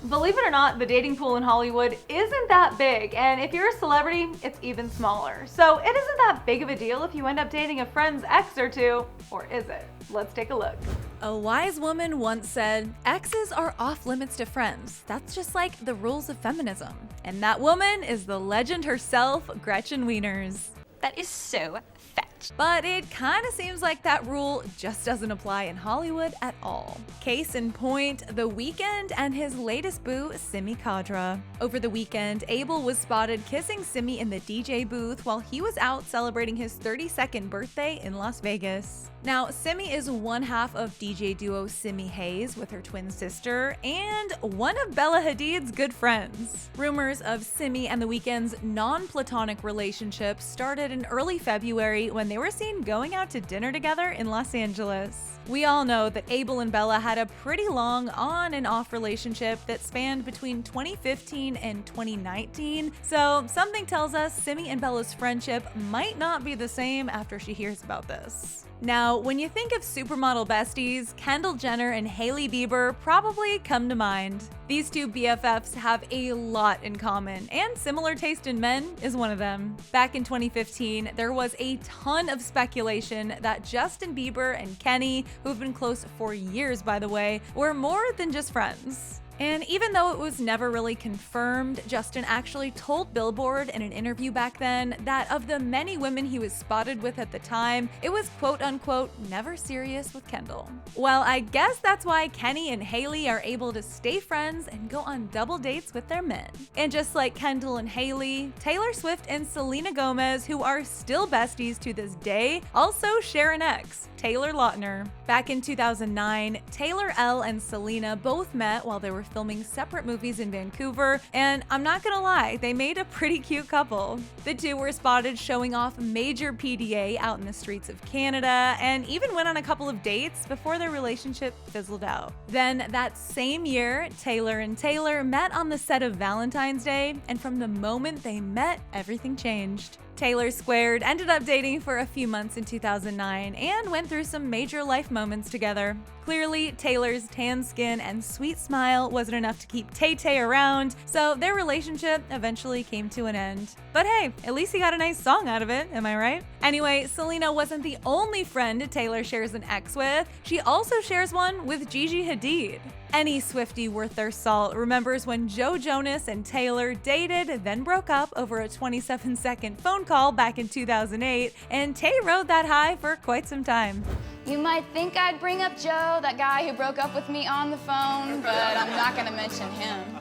Believe it or not, the dating pool in Hollywood isn't that big, and if you're a celebrity, it's even smaller. So it isn't that big of a deal if you end up dating a friend's ex or two, or is it? Let's take a look. A wise woman once said, "Exes are off limits to friends. That's just like the rules of feminism." And that woman is the legend herself, Gretchen Wieners. That is so fetch. But it kind of seems like that rule just doesn't apply in Hollywood at all. Case in point, The Weeknd and his latest boo, Simi Khadra. Over the weekend, Abel was spotted kissing Simi in the DJ booth while he was out celebrating his 32nd birthday in Las Vegas. Now, Simi is one half of DJ duo Simi Hayes with her twin sister and one of Bella Hadid's good friends. Rumors of Simi and The Weeknd's non-platonic relationship started in early February when they were seen going out to dinner together in Los Angeles. We all know that Abel and Bella had a pretty long on and off relationship that spanned between 2015 and 2019, so something tells us Simi and Bella's friendship might not be the same after she hears about this. Now, when you think of supermodel besties, Kendall Jenner and Hailey Bieber probably come to mind. These two BFFs have a lot in common, and similar taste in men is one of them. Back in 2015, there was a ton of speculation that Justin Bieber and Kenny, who've been close for years by the way, were more than just friends. And even though it was never really confirmed, Justin actually told Billboard in an interview back then that of the many women he was spotted with at the time, it was quote unquote never serious with Kendall. Well, I guess that's why Kenny and Hailey are able to stay friends and go on double dates with their men. And just like Kendall and Hailey, Taylor Swift and Selena Gomez, who are still besties to this day, also share an ex, Taylor Lautner. Back in 2009, Taylor L and Selena both met while they were filming separate movies in Vancouver, and I'm not gonna lie, they made a pretty cute couple. The two were spotted showing off major PDA out in the streets of Canada, and even went on a couple of dates before their relationship fizzled out. Then that same year, Taylor and Taylor met on the set of Valentine's Day, and from the moment they met, everything changed. Taylor Squared ended up dating for a few months in 2009 and went through some major life moments together. Clearly, Taylor's tan skin and sweet smile wasn't enough to keep Tay-Tay around, so their relationship eventually came to an end. But hey, at least he got a nice song out of it, am I right? Anyway, Selena wasn't the only friend Taylor shares an ex with. She also shares one with Gigi Hadid. Any Swiftie worth their salt remembers when Joe Jonas and Taylor dated, then broke up over a 27-second phone call back in 2008, and Tay rode that high for quite some time. You might think I'd bring up Joe, that guy who broke up with me on the phone, but I'm not gonna mention him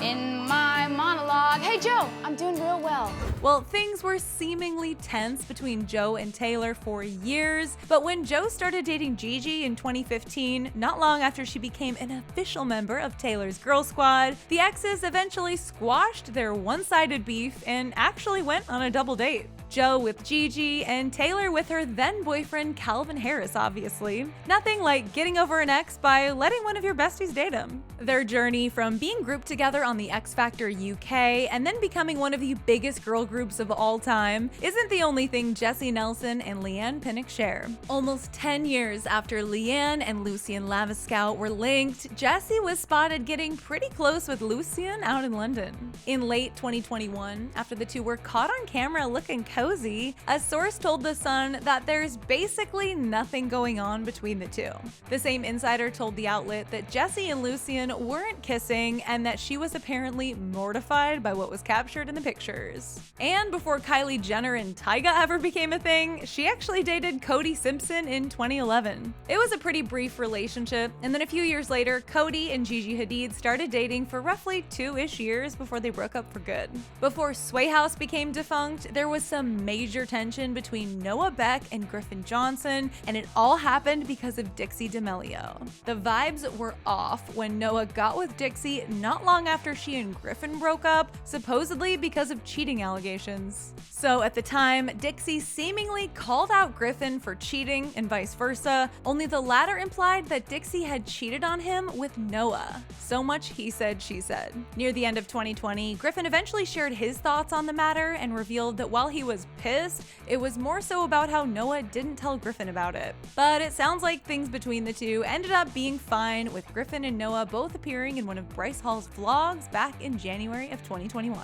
in my monologue. Hey Joe, I'm doing real well. Well, things were seemingly tense between Joe and Taylor for years, but when Joe started dating Gigi in 2015, not long after she became an official member of Taylor's Girl Squad, the exes eventually squashed their one-sided beef and actually went on a double date. Joe with Gigi, and Taylor with her then-boyfriend Calvin Harris, obviously. Nothing like getting over an ex by letting one of your besties date him. Their journey from being grouped together on the X Factor UK and then becoming one of the biggest girl groups of all time isn't the only thing Jessie Nelson and Leanne Pinnock share. Almost 10 years after Leanne and Lucien Lavascout were linked, Jessie was spotted getting pretty close with Lucien out in London. In late 2021, after the two were caught on camera looking cozy, a source told The Sun that there's basically nothing going on between the two. The same insider told the outlet that Jessie and Lucien weren't kissing and that she was apparently mortified by what was captured in the pictures. And before Kylie Jenner and Tyga ever became a thing, she actually dated Cody Simpson in 2011. It was a pretty brief relationship, and then a few years later, Cody and Gigi Hadid started dating for roughly 2-ish years before they broke up for good. Before Sway House became defunct, there was some major tension between Noah Beck and Griffin Johnson, and it all happened because of Dixie D'Amelio. The vibes were off when Noah got with Dixie not long after she and Griffin broke up, supposedly because of cheating allegations. So at the time, Dixie seemingly called out Griffin for cheating and vice versa, only the latter implied that Dixie had cheated on him with Noah. So much he said, she said. Near the end of 2020, Griffin eventually shared his thoughts on the matter and revealed that while he was was pissed. It was more so about how Noah didn't tell Griffin about it. But it sounds like things between the two ended up being fine, with Griffin and Noah both appearing in one of Bryce Hall's vlogs back in January of 2021.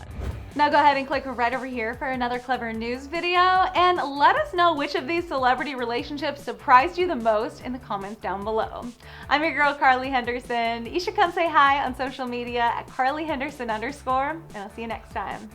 Now go ahead and click right over here for another clever news video, and let us know which of these celebrity relationships surprised you the most in the comments down below. I'm your girl Carly Henderson. You should come say hi on social media at CarlyHenderson_, and I'll see you next time.